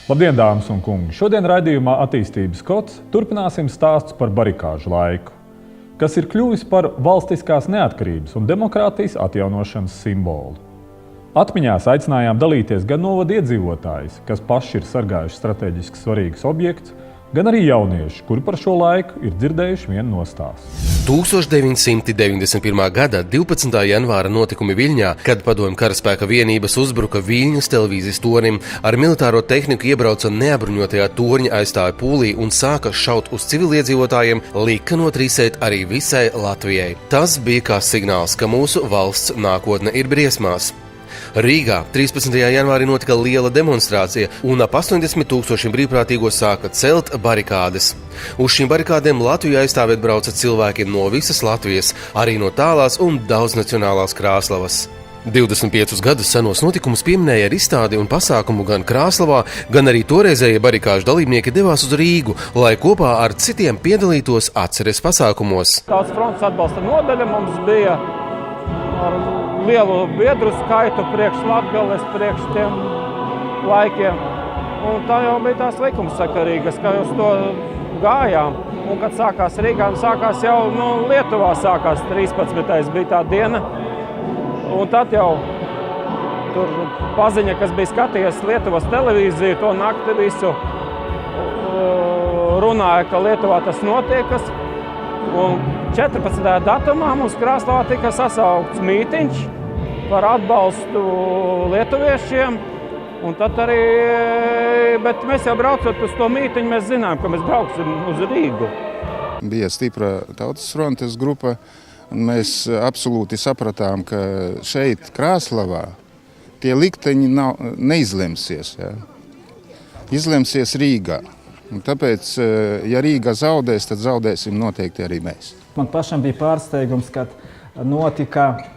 Labdien, dāmas un kungi! Šodien raidījumā Attīstības kods turpināsim stāstus par barikāžu laiku, kas ir kļuvis par valstiskās neatkarības un demokrātijas atjaunošanas simbolu. Atmiņās aicinājām dalīties gan novada iedzīvotājus, kas paši ir sargājuši strateģiski svarīgus objektus, gan arī jaunieši, kuri par šo laiku ir dzirdējuši vienu no stāstu. 1991. gada 12. janvāra notikumi Viļņā, kad padomju karaspēka vienības uzbruka Viļņas televīzijas tornim, ar militāro tehniku iebrauca neapbruņotajā torņa aizstāja pūlī un sāka šaut uz civiliedzīvotājiem, lika notrīsēt arī visai Latvijai. Tas bija kā signāls, ka mūsu valsts nākotne ir briesmās. Rīgā 13. janvārī notika liela demonstrācija, un ap 80 000 brīvprātīgo sāka celt barikādes. Uz šīm barikādēm Latviju aizstāvēt brauca cilvēki no visas Latvijas, arī no tālās un daudznacionālās Krāslavas. 25 gadus senos notikumus pieminēja ar izstādi un pasākumu gan Krāslavā, gan arī toreizējie barikāžu dalībnieki devās uz Rīgu, lai kopā ar citiem piedalītos atceres pasākumos. Tautas frontes atbalsta nodaļa mums bija ar lielu biedru skaitu priekš Latgales, priekš tiem laikiem. Un tā jau bija tās likumsakarīgas, kā uz to gājām. Un kad sākās Rīgā, sākās jau Lietuvā sākās 13. bija tā diena. Un tad jau tur paziņa, kas bija skatījies Lietuvas televīziju, to nakti visu runāja, ka Lietuvā tas notiekas. Un 14. datumā mums Krāslavā tika sasaukts mītiņš par atbalstu lietuviešiem. Un tad arī, bet mēs jau braucot uz to mītiņu, mēs zinām, ka mēs brauksim uz Rīgu. Bija stipra tautas frontes grupa. Mēs absolūti sapratām, ka šeit Krāslavā tie likteņi neizlemsies. Ja? Izlemsies Rīgā. Un tāpēc, ja Rīga zaudēs, tad zaudēsim noteikti arī mēs. Man pašam bija pārsteigums, kad notika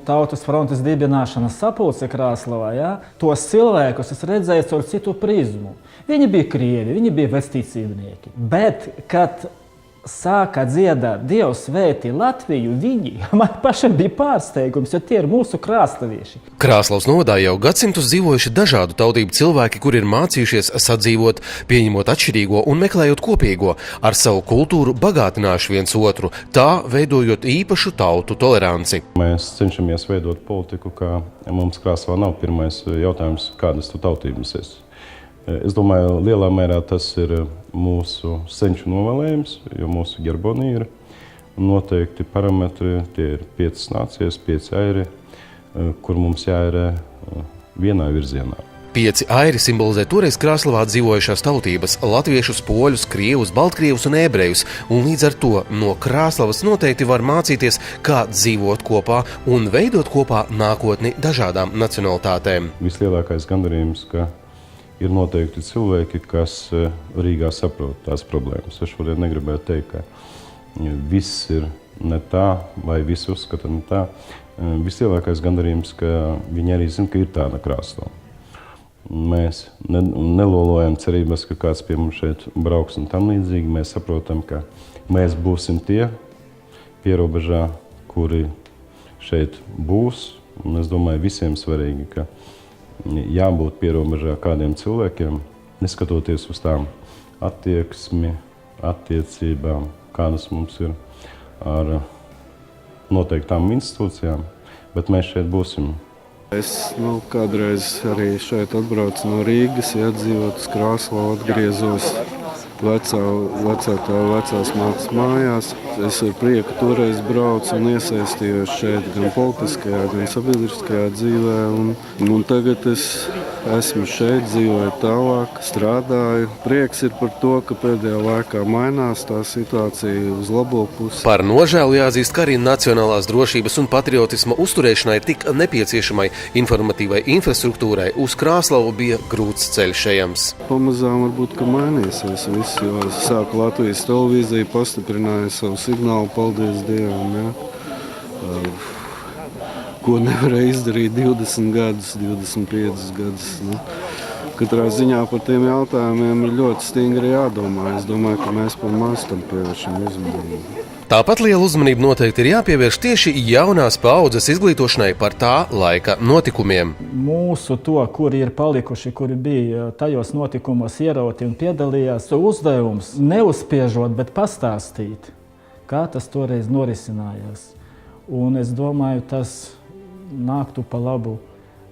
tautas frontes dibināšanas sapulce Krāslavā. Ja? Tos cilvēkus es redzēju caur citu prizmu. Viņi bija krievi, viņi bija vesticībnieki. Bet, kad sāka dziedāt Dievs svētī Latviju, man pašam bija pārsteigums, jo tie ir mūsu krāslavieši. Krāslavas novadā jau gadsimtus dzīvojuši dažādu tautību cilvēki, kuri ir mācījušies sadzīvot, pieņemot atšķirīgo un meklējot kopīgo, ar savu kultūru bagātinājuši viens otru, tā veidojot īpašu tautu toleranci. Mēs cenšamies veidot politiku, ka mums Krāslavā nav pirmais jautājums, kādas tu tautības esi. Es domāju, lielā mērā tas ir mūsu senču novēlējums, jo mūsu ģerbonī ir noteikti parametri, tie ir 5 nācijas, 5 airi, kur mums jāir vienā virzienā. 5 airi simbolizē toreiz Krāslavā dzīvojušās tautības – latviešus, poļus, krievus, baltkrievus un ebrejus, un līdz ar to no Krāslavas noteikti var mācīties, kā dzīvot kopā un veidot kopā nākotni dažādām nacionalitātēm. Vislielākais gandarījums, ka ir noteikti cilvēki, kas Rīgā saprot tās problēmas. Es šodien negribētu teikt, ka viss ir ne tā, vai visi uzskata ne tā. Vislielākais gandarījums, ka viņi arī zina, ka ir tāda Krāslava. Mēs nelolojam cerības, ka kāds pie mums šeit brauks un tam līdzīgi. Mēs saprotam, ka mēs būsim tie pierobežā, kuri šeit būs. Un es domāju, visiem svarīgi, ka jābūt pierobežā kādiem cilvēkiem, neskatoties uz tām attieksmi, attiecībām, kādas mums ir ar noteiktām institūcijām, bet mēs šeit būsim. Es kādreiz arī šeit atbraucu no Rīgas, iedzīvot uz Krāslavu, atgriezos vecās mātes mājās. Es ar prieku toreiz braucu un iesaistījos šeit gan politiskajā, gan sabiedriskajā dzīvē. Un tagad es esmu šeit, dzīvoju tālāk, strādāju. Prieks ir par to, ka pēdējā laikā mainās tā situācija uz labo pusi. Par nožēlu jāatzīst, ka arī nacionālās drošības un patriotisma uzturēšanai tik nepieciešamai informatīvai infrastruktūrai uz Krāslavu bija grūts ceļš ejams. Pamazām varbūt, ka mainīsies viss, jo sāku Latvijas televīzija pastiprināja savu signālu, paldies Dievam. Ja. Ko nevarēja izdarīt 20 gadus, 25 gadus. katrā ziņā par tiem jautājumiem ir ļoti stingri jādomā. Es domāju, ka mēs par maz tam pievēršam uzmanību. Tāpat liela uzmanība noteikti ir jāpievērš tieši jaunās paaudzes izglītošanai par tā laika notikumiem. Mūsu to, kuri ir palikuši, kuri bija tajos notikumos ierauti un piedalījās, uzdevums neuzspiežot, bet pastāstīt, kā tas toreiz norisinājās. Un es domāju, tas nāktu pa labu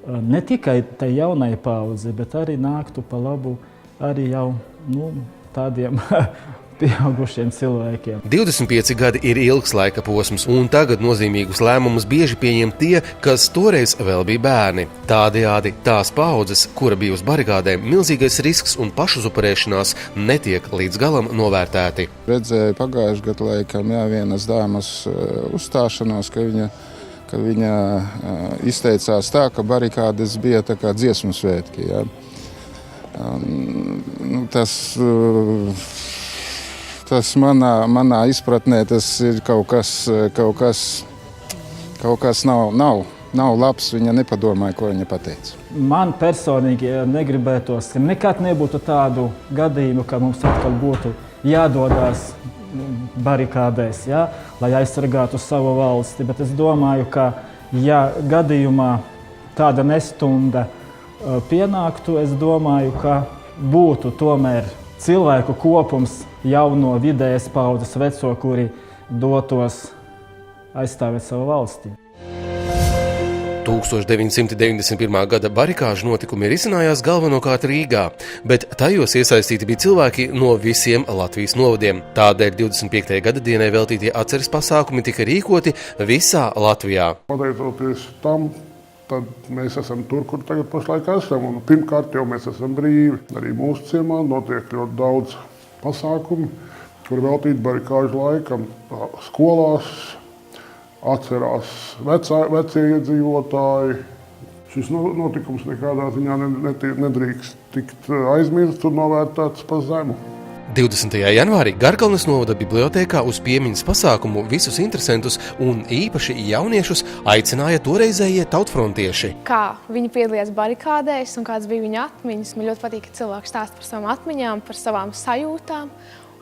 ne tikai tai jaunai paaudzei, bet arī nāktu pa labu arī jau tādiem pieaugušiem cilvēkiem. 25 gadi ir ilgs laika posms, un tagad nozīmīgus lēmumus bieži pieņem tie, kas toreiz vēl bija bērni. Tādējādi tās paaudzes, kura bija uz barikādēm, milzīgais risks un pašuzupurēšanās netiek līdz galam novērtēti. Redzēju pagājušajā gadā laikam vienas dāmas uzstāšanos, ka viņa izteicās tā, ka barikādes bija tā kā dziesmu svētki. Ja? Tas manā izpratnē tas ir kaut kas nav labs. Viņa nepadomāja, ko viņa pateica. Man personīgi negribētos, ka nekad nebūtu tādu gadījumu, ka mums atkal būtu jādodas barikādēs, ja, lai aizsargātu savu valsti. Bet es domāju, ka ja gadījumā tāda nestunda pienāktu, es domāju, ka būtu tomēr cilvēku kopums jauno vidējas paudzes veco, kuri dotos aizstāvēt savu valsti. 1991. gada barikāžu notikumi risinājās galvenokārt Rīgā, bet tajos iesaistīti bija cilvēki no visiem Latvijas novadiem. Tādēļ 25. gada dienai veltītie atceres pasākumi tika rīkoti visā Latvijā. Pateicoties tam, tad mēs esam tur, kur tagad pašlaik esam. Un pirmkārt jau mēs esam brīvi. Arī mūsu ciemā notiek ļoti daudz pasākumu, kur veltīti barikāžu laikam. Skolās atcerās vecie iedzīvotāji. Šis notikums nekādā ziņā nedrīkst tikt aizmirsts un novērtēts pa zemu. 20. janvārī Garkalnes novada bibliotēkā uz piemiņas pasākumu visus interesantus un īpaši jauniešus aicināja toreizējie tautfrontieši. Kā viņi piedalījās barikādēs un kāds bija viņa atmiņas. Man ļoti patīk, ka cilvēki stāsta par savām atmiņām, par savām sajūtām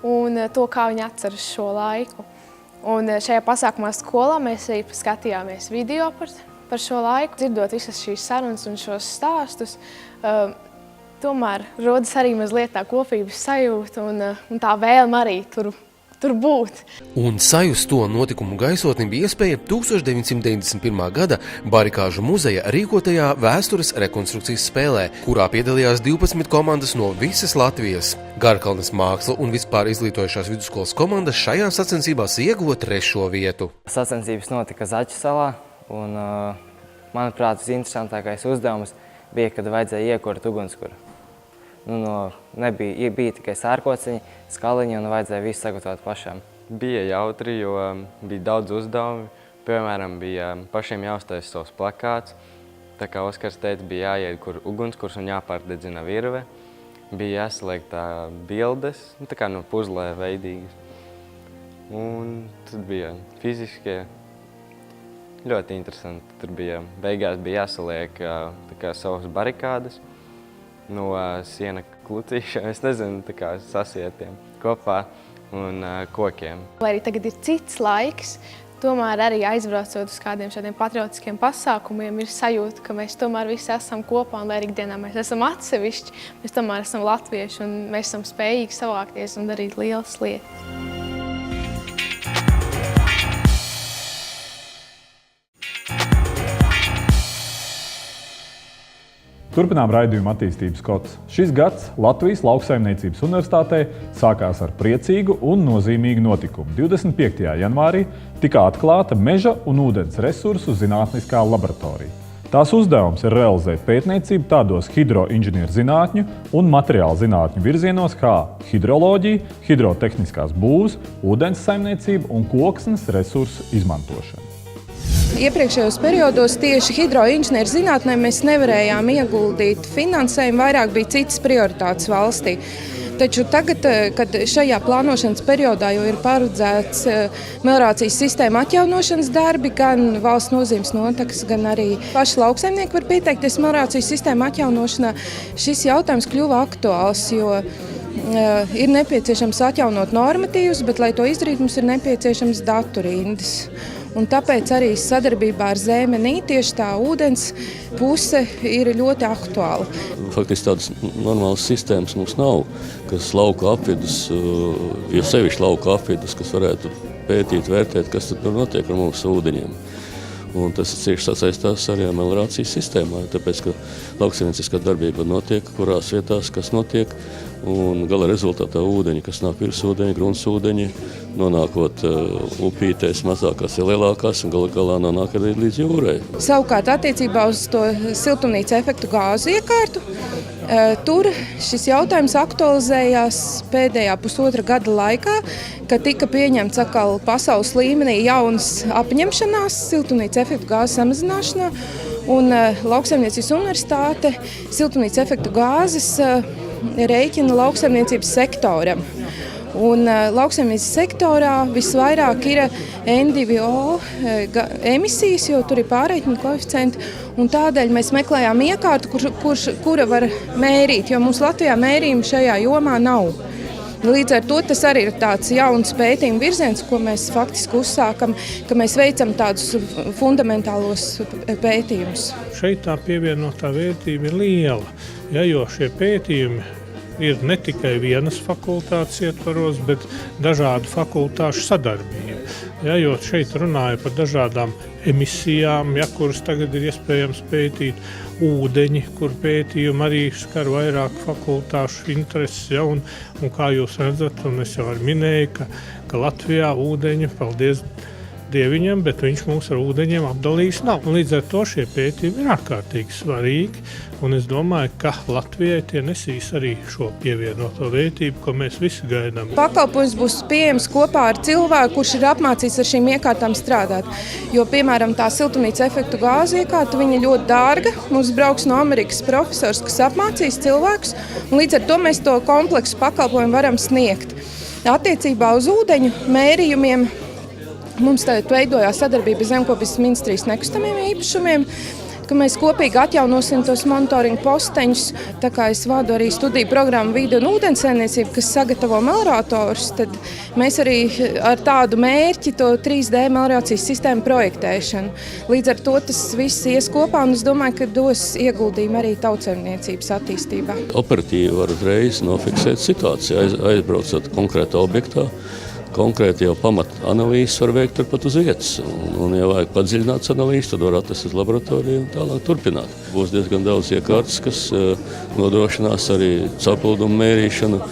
un to, kā viņi atceras šo laiku. Un šajā pasākumā skolā mēs arī skatījāmies video par šo laiku. Dzirdot visas šīs sarunas un šos stāstus, tomēr rodas arī mazliet tā kopības sajūta un tā vēlme arī tur būt. Un sajust to notikumu gaisotni bija iespēja 1991. gada Barikāžu muzeja rīkotajā vēstures rekonstrukcijas spēlē, kurā piedalījās 12 komandas no visas Latvijas. Garkalnes māksla un vispār izglītojušās vidusskolas komandas šajā sacensībās ieguva 3. vietu. Sacensības notika Zaķu salā, un, manuprāt, visinteresantākais uzdevums bija, kad vajadzēja iekurt ugunskura. Bija tikai sērkociņi, skaliņi un vajadzēja visu sagatavot pašām. Bija jautri, jo bija daudz uzdevumu. Piemēram, bija pašiem jāuztais savs plakāts. Tā kā Oskars teica, bija jāiet, kur ugunskurs un jāpārdedzina virve. Bija jāsaliek tā bildes, tā kā no puzlē veidīgas. Un tad bija fiziskie. Ļoti interesanti. Tur bija, beigās bija jāsaliek tā kā savas barikādes no siena klucīšiem, es nezinu, tā kā sasietiem kopā un kokiem. Lai arī tagad ir cits laiks, tomēr arī aizbraucot uz kādiem šādiem patriotiskiem pasākumiem, ir sajūta, ka mēs tomēr visi esam kopā, un lai arī ikdienā mēs esam atsevišķi, mēs tomēr esam latvieši un mēs esam spējīgi savākties un darīt lielas lietas. Turpinām raidījumu attīstības kods. Šis gads Latvijas Lauksaimniecības universitātē sākās ar priecīgu un nozīmīgu notikumu. 25. janvārī tika atklāta meža un ūdens resursu zinātniskā laboratorija. Tās uzdevums ir realizēt pētniecību tādos hidroinženierzinātņu un materiālu zinātņu virzienos kā hidroloģija, hidrotehniskās būvs, ūdens saimniecība un koksnes resursu izmantošana. Iepriekšējos periodos tieši hidroinženierzinātnē mēs nevarējām ieguldīt finansējumu, vairāk bija citas prioritātes valstī. Taču tagad, kad šajā plānošanas periodā jau ir paredzēts meliorācijas sistēma atjaunošanas darbi, gan valsts nozīmes notekas, gan arī paši lauksaimnieki var pieteikties meliorācijas sistēma atjaunošanā, šis jautājums kļuva aktuāls, jo ir nepieciešams atjaunot normatīvus, bet, lai to izdarītu, mums ir nepieciešams datu rindas. Un tāpēc arī sadarbībā ar Zēmenī tieši tā ūdens puse ir ļoti aktuāla. Faktiski tādas normālas sistēmas mums nav, kas lauku apvidus, jo sevišķi lauku apvidus, kas varētu pētīt, vērtēt, kas tad notiek ar mūsu ūdeņiem. Un tas cieši sasaistās arī ar meliorācijas sistēmā, tāpēc, ka lauksaimnieciskā darbība notiek, kurās vietās, kas notiek, un gala rezultātā ūdeņi, kas nāk virsūdeņi, gruntsūdeņi, nonākot upītēs mazākās ir lielākās un galā nonāk arī līdz jūrai. Savukārt attiecībā uz to siltumnīca efektu gāzu iekārtu, tur šis jautājums aktualizējās pēdējā pusotra gada laikā, kad tika pieņemts atkal pasaules līmenī jaunas apņemšanās siltumnīca efektu gāzu samazināšanā, un Lauksaimniecības universitāte siltumnīca efektu gāzes rēķina lauksaimniecības sektoram. Un lauksaimniecības sektorā visvairāk ir N2O emisijas, jo tur ir pārreikina koeficienti, un tādēļ mēs meklējām iekārtu, kura var mērīt, jo mums Latvijā mērījumi šajā jomā nav. Līdz ar to tas arī ir tāds jauns pētījuma virziens, ko mēs faktiski uzsākam, ka mēs veicam tādus fundamentālos pētījumus. Šeit tā pievienotā vērtība ir liela, jo šie pētījumi ir ne tikai vienas fakultātes ietvaros, bet dažādu fakultāšu sadarbība. Jo šeit runāja par dažādām emisijām, kuras tagad ir iespējams pētīt, ūdeņi, kur pētījumi arī skar vairāk fakultāšu intereses. Un kā jūs redzat, un es jau minēju, ka Latvijā ūdeņi, paldies Dieviņam, bet viņš mums ar ūdeņiem apdalījis nav. Un līdz ar to šie pētījumi ir ārkārtīgi svarīgi, un es domāju, ka Latvijai tie nesīs arī šo pievienoto vērtību, ko mēs visi gaidām. Pakalpojums būs pieejams kopā ar cilvēku, kurš ir apmācīts ar šīm iekārtām strādāt. Jo, piemēram, tā siltumnīca efektu gāzu iekārta, viņa ļoti dārga. Mums brauks no Amerikas profesors, kas apmācīs cilvēkus, un līdz ar to mēs to kompleksu pakalpojumu varam sniegt. Attiecībā uz ūdeņu mērījumiem mums tagad veidojās sadarbība Zemkopības ministrijas nekustamiem īpašumiem, ka mēs kopīgi atjaunosim tos monitoringu posteņus. Tā kā es vadu arī studiju programmu Vide un ūdenssaimniecība, kas sagatavo melioratorus, tad mēs arī ar tādu mērķi to 3D meliorācijas sistēmu projektēšanu. Līdz ar to tas viss ies kopā, un es domāju, ka dos ieguldījumu arī tautsaimniecības attīstībā. Operatīvi var uzreiz nofiksēt situāciju, aizbraucot konkrētā objektā. Konkrēti jau pamata analīzes var veikt turpat uz vietas. Un ja vajag padziļināts analīzes, tad var atrast uz laboratoriju un tālāk turpināt. Būs diezgan daudz iekārtas, kas nodrošinās arī caurplūdumu mērīšanu,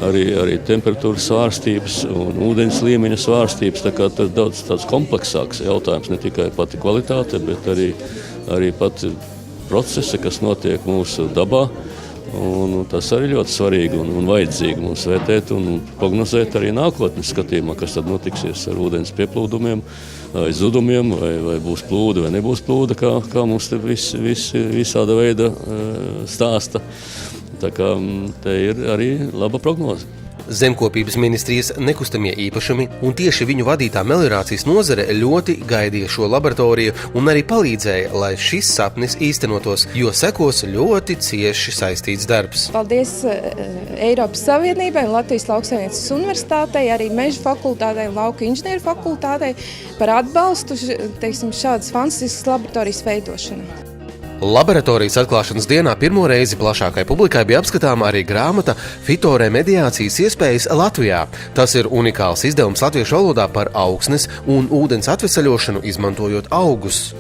arī temperatūras svārstības un ūdens līmeņa svārstības. Tā kā tas daudz tāds kompleksāks jautājums, ne tikai pati kvalitāte, bet arī pati procesi, kas notiek mūsu dabā. Un tas arī ļoti svarīgi un vajadzīgi mums vērtēt un prognozēt arī nākotnes skatījumā, kas tad notiksies ar ūdens pieplūdumiem, vai zudumiem, vai būs plūde vai nebūs plūde, kā mums te visāda veida stāsta. Tā kā te ir arī laba prognoze. Zemkopības ministrijas nekustamie īpašumi un tieši viņu vadītā meliorācijas nozare ļoti gaidīja šo laboratoriju un arī palīdzēja, lai šis sapnis īstenotos, jo sekos ļoti cieši saistīts darbs. Paldies Eiropas Savienībai un Latvijas Lauksaimniecības universitātei, arī Meža fakultātei un Lauka inženieru fakultātei par atbalstu šādas fantastiskas laboratorijas veidošanai. Laboratorijas atklāšanas dienā pirmo reizi plašākai publikai bija apskatāma arī grāmata Fitoremediācijas iespējas Latvijā. Tas ir unikāls izdevums latviešu valodā par augsnes un ūdens atvesaļošanu, izmantojot augus.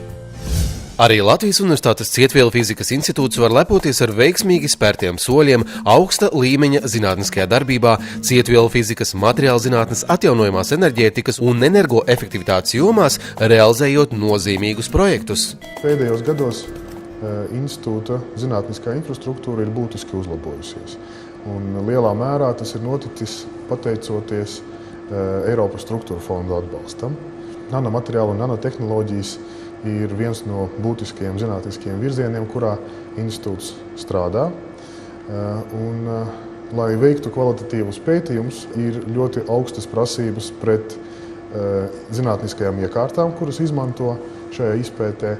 Arī Latvijas Universitātes Cietvielu fizikas institūts var lepoties ar veiksmīgi spērtiem soļiem augsta līmeņa zinātniskajā darbībā, cietvielu fizikas, materiāla zinātnes, atjaunojamās enerģētikas un energoefektivitātes jomās, realizējot nozīmīgus projektus. Pēdējos gados institūta zinātniskā infrastruktūra ir būtiski uzlabojusies. Un lielā mērā tas ir noticis pateicoties Eiropas struktūra fondu atbalstam. Nanomateriāli un nanotehnoloģijas ir viens no būtiskajiem zinātniskajiem virzieniem, kurā institūts strādā. Un lai veiktu kvalitatīvus pētījumus, ir ļoti augstas prasības pret zinātniskajām iekārtām, kuras izmanto šajā izpētē,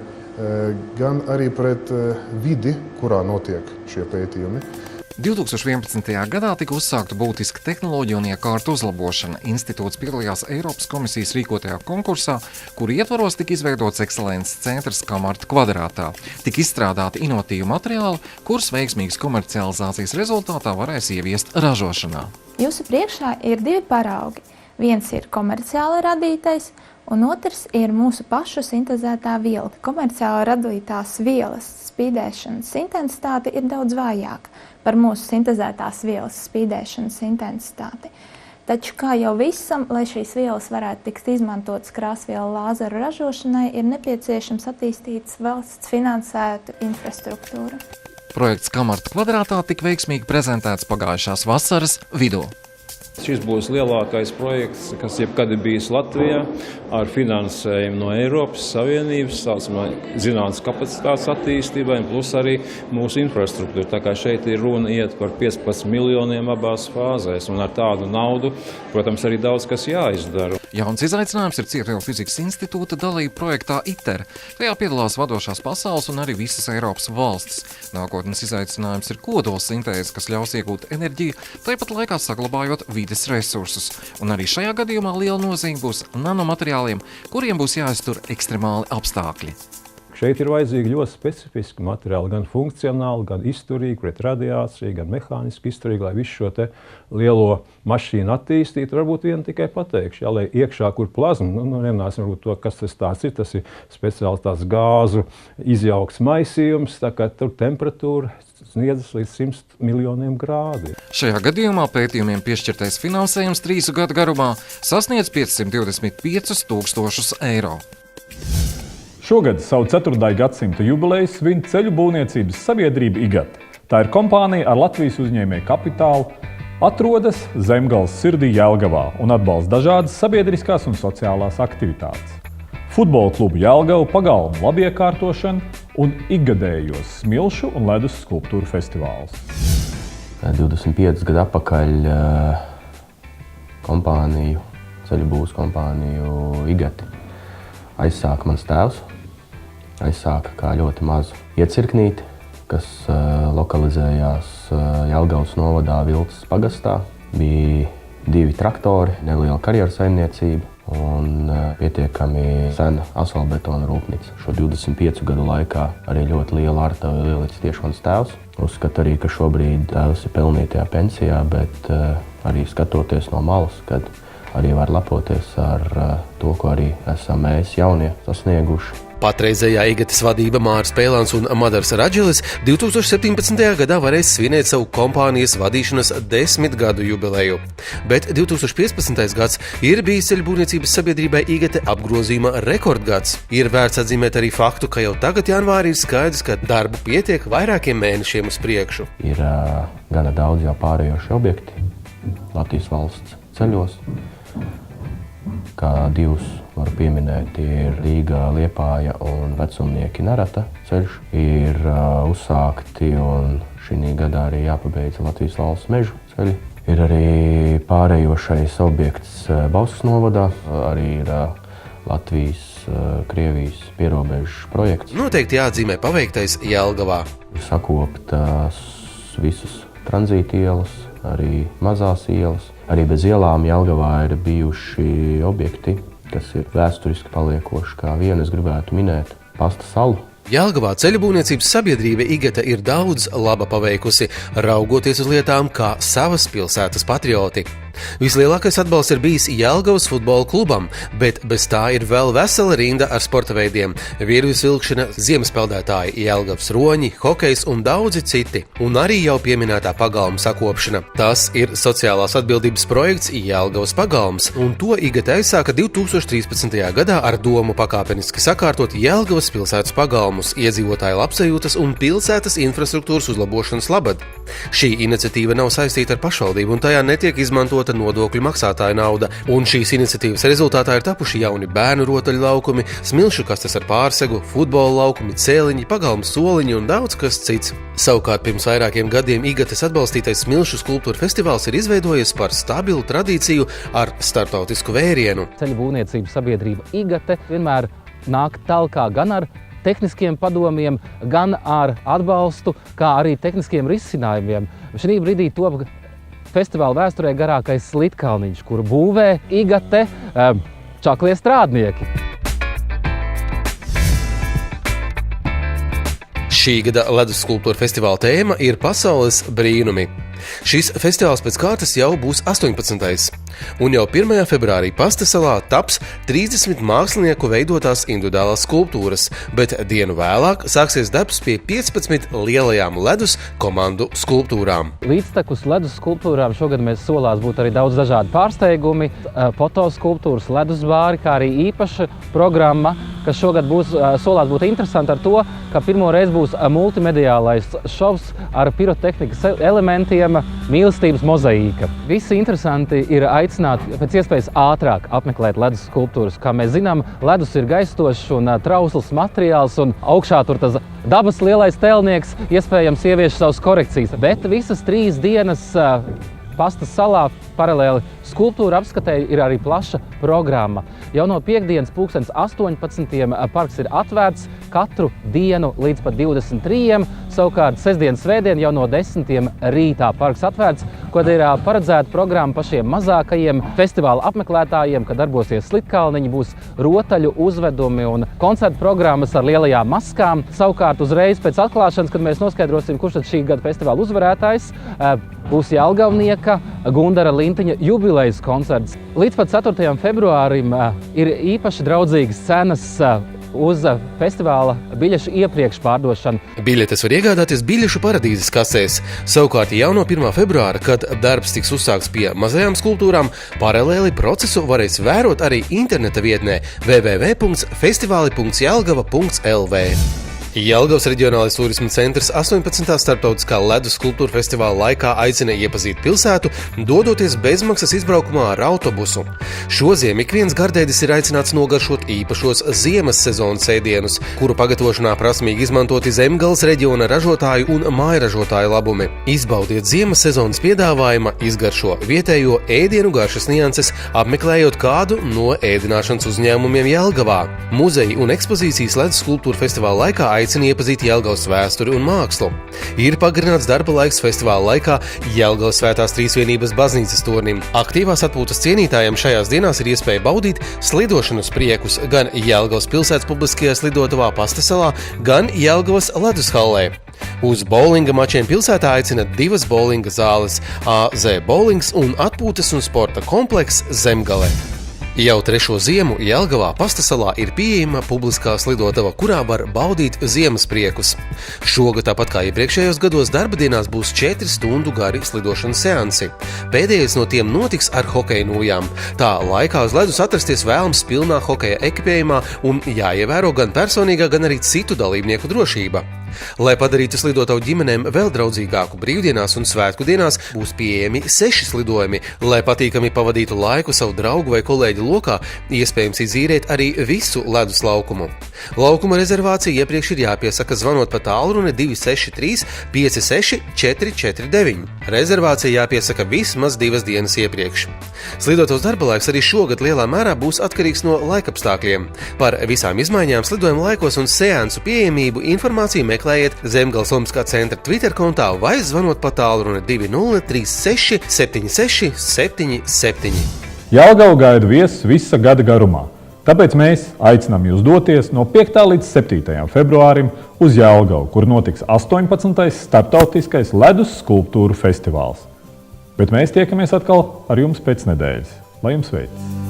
gan arī pret vidi, kurā notiek šie pētījumi. 2011. gadā tika uzsākta būtiska tehnoloģiju un iekārtu uzlabošana. Institūts piedalījās Eiropas komisijas rīkotajā konkursā, kur ietvaros tika izveidots ekscelences centrs Kamarta kvadrātā. Tika izstrādāti inovatīvi materiāli, kurus veiksmīgas komercializācijas rezultātā varēs ieviest ražošanā. Jūsu priekšā ir divi paraugi. Viens ir komerciāli radītais, un otrs ir mūsu pašu sintezētā viela. Komerciāli radītās vielas spīdēšanas intensitāte ir daudz vājāka par mūsu sintezētās vielas spīdēšanas intensitāti. Taču, kā jau visam, lai šīs vielas varētu tikt izmantotas krāsvielu lāzeru ražošanai, ir nepieciešams attīstīts valsts finansētu infrastruktūru. Projekts Kamarta kvadrātā tika veiksmīgi prezentēts pagājušās vasaras vidū. Šis būs lielākais projekts, kas jebkad ir bijis Latvijā, ar finansējumu no Eiropas Savienības, zinātnes kapacitātes attīstībai, plus arī mūsu infrastruktūru. Tā kā šeit ir runa iet par 15 miljoniem abās fāzēs, un ar tādu naudu, protams, arī daudz kas jāizdara. Jauns izaicinājums ir Cietvielu fizikas institūta dalība projektā ITER. Tajā piedalās vadošās pasaules un arī visas Eiropas valstis. Nākotnes izaicinājums ir kodolsintēze, kas ļaus iegūt enerģiju, tāpat laikā saglabājot vides resursus. Un arī šajā gadījumā liela nozīme būs nanomateriāliem, kuriem būs jāiztur ekstremāli apstākļi. Šeit ir vajadzīgi ļoti specifiski materiāli, gan funkcionāli, gan izturīgi pret radiāciju, gan mehāniski izturīgi, lai visu šo te lielo mašīnu attīstītu. Varbūt vienu tikai pateikšu, lai iekšā, kur plazma, nenāsim varbūt to, kas tas ir speciāls tās gāzu izjauks maisījums, tā kā tur temperatūra sniedzas līdz 100 miljoniem grādu. Šajā gadījumā pētījumiem piešķirtais finansējums 3 gadu garumā sasniedz 525 000 eiro. Šogad savu 4. gadsimta jubileju svin ceļu būvniecības sabiedrība IGAT. Tā ir kompānija ar Latvijas uzņēmēju kapitālu, atrodas Zemgales sirdī Jelgavā un atbalsta dažādas sabiedriskās un sociālās aktivitātes. Futbola klubu Jelgava pagalmu labiekārtošanu un ikgadējos smilšu un ledus skulptūru festivālus. 25 gadu atpakaļ ceļu būvs kompāniju IGAT aizsāka mans tēvs. Aizsāka kā ļoti mazu iecirknīti, kas lokalizējās Jelgavas novadā Vilces pagastā. Bija 2 traktori, neliela karjeru saimniecība un pietiekami sena asfaltbetona rūpnīca. Šo 25 gadu laikā arī ļoti lielu artavu ielicis tieši mans tēvs. Uzskatu arī, ka šobrīd tēvs ir pelnītajā pensijā, bet arī skatoties no malas, kad arī var lepoties ar to, ko arī esam mēs jaunie sasnieguši. Patreizējā IGATas vadība Māris Pēlāns un Madars Radželis 2017. gadā varēs svinēt savu kompānijas vadīšanas 10 gadu jubileju. Bet 2015. gads ir bijis ceļbūvniecības sabiedrībai IGAT apgrozījuma rekordgads. Ir vērts atzīmēt arī faktu, ka jau tagad janvārī ir skaidrs, ka darbu pietiek vairākiem mēnešiem uz priekšu. Ir gana daudz jau pārējoši objekti Latvijas valsts ceļos. Kā 2 varu pieminēt, ir Rīga, Liepāja un Vecumnieki Nerata ceļš. Ir uzsākti un šī gadā arī jāpabeidz Latvijas valsts mežu ceļi. Ir arī pārējošais objekts Bauskas novadā, arī ir Latvijas-Krievijas pierobežas projekts. Noteikti jāatzīmē paveiktais Jelgavā. Ir sakoptas visas tranzīta ielas, arī mazās ielas. Arī bez ielām Jelgavā ir bijuši objekti, kas ir vēsturiski paliekoši, kā vienu es gribētu minēt Pasta salu. Jelgavā ceļbūvniecības sabiedrība IGAT ir daudz laba paveikusi, raugoties uz lietām kā savas pilsētas patrioti. Vislielākais atbalsts ir bijis Jelgavas futbola klubam, bet bez tā ir vēl vesela rinda ar sporta veidiem – virves vilkšana, ziemaspēldētāji, Jelgavas roņi, hokejs un daudzi citi. Un arī jau pieminētā pagalmu sakopšana. Tas ir sociālās atbildības projekts Jelgavas pagalms, un to IGAT aizsāka 2013. gadā ar domu pakāpeniski sakārtot Jelgavas pilsētas pagalmus, iedzīvotāju labsajūtas un pilsētas infrastruktūras uzlabošanas labad. Šī iniciatīva nav saistīta ar pašvaldību, un tajā netiek izmantot izmantota nodokļu maksātāja nauda, un šīs iniciatīvas rezultātā ir tapuši jauni bērnu rotaļu laukumi, smilšu kastes ar pārsegu, futbola laukumi, cēliņi, pagalmu soliņi un daudz kas cits. Savukārt pirms vairākiem gadiem Igates atbalstītais smilšu skulptūra festivāls ir izveidojies par stabilu tradīciju ar starptautisku vērienu. Ceļu būvniecības sabiedrība Igate vienmēr nāk talkā gan ar tehniskiem padomiem, gan ar atbalstu, kā arī tehniskiem risinājumiem. Šī brīdī top festivāla vēsturē garākais slitkalniņš, kuru būvē Igate čaklie strādnieki. Šī gada ledus skulptūra festivāla tēma ir pasaules brīnumi. Šis festivāls pēc kārtas jau būs 18. Un jau 1. februārī Pastasalā taps 30 mākslinieku veidotās individuālās skulptūras, bet dienu vēlāk sāksies darbs pie 15 lielajām ledus komandu skulptūrām. Līdztekus ledus skulptūrām šogad mēs solās būt arī daudz dažādi pārsteigumi, fotoskulptūras, ledus bāri, kā arī īpaša programma, kas šogad solās būt interesanti ar to, ka pirmo reizi būs multimediālais šovs ar pirotehnikas elementiem, mīlestības mozaīka. Visi interesanti ir aicināti pēc iespējas ātrāk apmeklēt ledus skulptūras. Kā mēs zinām, ledus ir gaistošs un trausls materiāls, un augšā tur tas dabas lielais tēlnieks iespējams ievieš savas korekcijas. Bet visas 3 dienas Pastasalā paralēli skulptūra apskatē ir arī plaša programma. Jau no piekdienas 18:00 parks ir atvērts katru dienu līdz pat 23. Savukārt sestdien, svētdien jau no 10. rītā parks atvērts, kad ir paredzēta programma pašiem mazākajiem festivāla apmeklētājiem, kad darbosies slitkalniņi, būs rotaļu uzvedumi un koncertu programmas ar lielajām maskām. Savukārt uzreiz pēc atklāšanas, kad mēs noskaidrosim, kurš tad šī gada festivāla uzvarētājs, būs Jelgavnieka Gundara Lintiņa jubilejas koncerts. Līdz pat 4. februārim ir īpaši draudzīgas cenas uz festivāla biļešu iepriekš pārdošanu. Biļetes var iegādāties biļešu paradīzes kasēs. Savukārt jau no 1. februāra, kad darbs tiks uzsākts pie mazajām skulptūrām, paralēli procesu varēs vērot arī interneta vietnē www.festivāli.jelgava.lv. Jelgavas reģionālais turisma centrs 18. starptautiskā ledus skulptūra festivāla laikā aicina iepazīt pilsētu, dodoties bezmaksas izbraukumā ar autobusu. Šoziem ik viens gardēdis ir aicināts nogaršot īpašos ziemas sezonas ēdienus, kuru pagatavošanā prasmīgi izmantoti Zemgales reģiona ražotāju un mājražotāju labumi. Izbaudiet ziemas sezonas piedāvājuma, izgaršo vietējo ēdienu garšas nianses, apmeklējot kādu no ēdināšanas uzņēmumiem Jelgavā. Muzeji un ekspozīcijas ledus skulptūra festivāla laikā aicina iepazīt Jelgavas vēsturi un mākslu. Ir pagarināts darba laiks festivāla laikā Jelgavas Svētās Trīsvienības baznīcas tornim. Aktīvās atpūtas cienītājiem šajās dienās ir iespēja baudīt slidošanas priekus gan Jelgavas pilsētas publiskajā slidotavā Pastasalā, gan Jelgavas ledus hallē. Uz bowlinga mačiem pilsētā aicina 2 bowlinga zāles – AZ Bowlings un atpūtas un sporta komplekss Zemgale. Jau 3. ziemu Jelgavā Pastasalā ir pieejama publiskā slidotava, kurā var baudīt ziemas priekus. Šogad, tāpat kā iepriekšējos gados, darba dienās būs 4 stundu gari slidošanas seansi. Pēdējais no tiem notiks ar hokeja nūjām. Tā laikā uz ledus atrasties vēlams pilnā hokeja ekipējumā un jāievēro gan personīgā, gan arī citu dalībnieku drošība. Lai padarītu slidotavu ģimenēm vēl draudzīgāku, brīvdienās un svētku dienās būs pieejami 6 slidojumi. Lai patīkami pavadītu laiku savu draugu vai kolēģi lokā, iespējams izīrēt arī visu ledus laukumu. Laukuma rezervācija iepriekš ir jāpiesaka zvanot pa tālruni 263 56 449. Rezervācija jāpiesaka vismaz 2 dienas iepriekš. Slidotavas darba laiks arī šogad lielā mērā būs atkarīgs no laikapstākļiem. Par visām izmaiņām slidojuma laikos un seansu pieejamību informāciju meklējiet Zemgales Olimpiskā centra Twitter kontā vai zvanot pa tālruni 2036 76 77. Jelgava gaida viesus visa gada garumā. Tāpēc mēs aicinām jūs doties no 5. līdz 7. februārim uz Jelgavu, kur notiks 18. starptautiskais ledus skulptūru festivāls. Bet mēs tiekamies atkal ar jums pēc nedēļas. Lai jums veicas!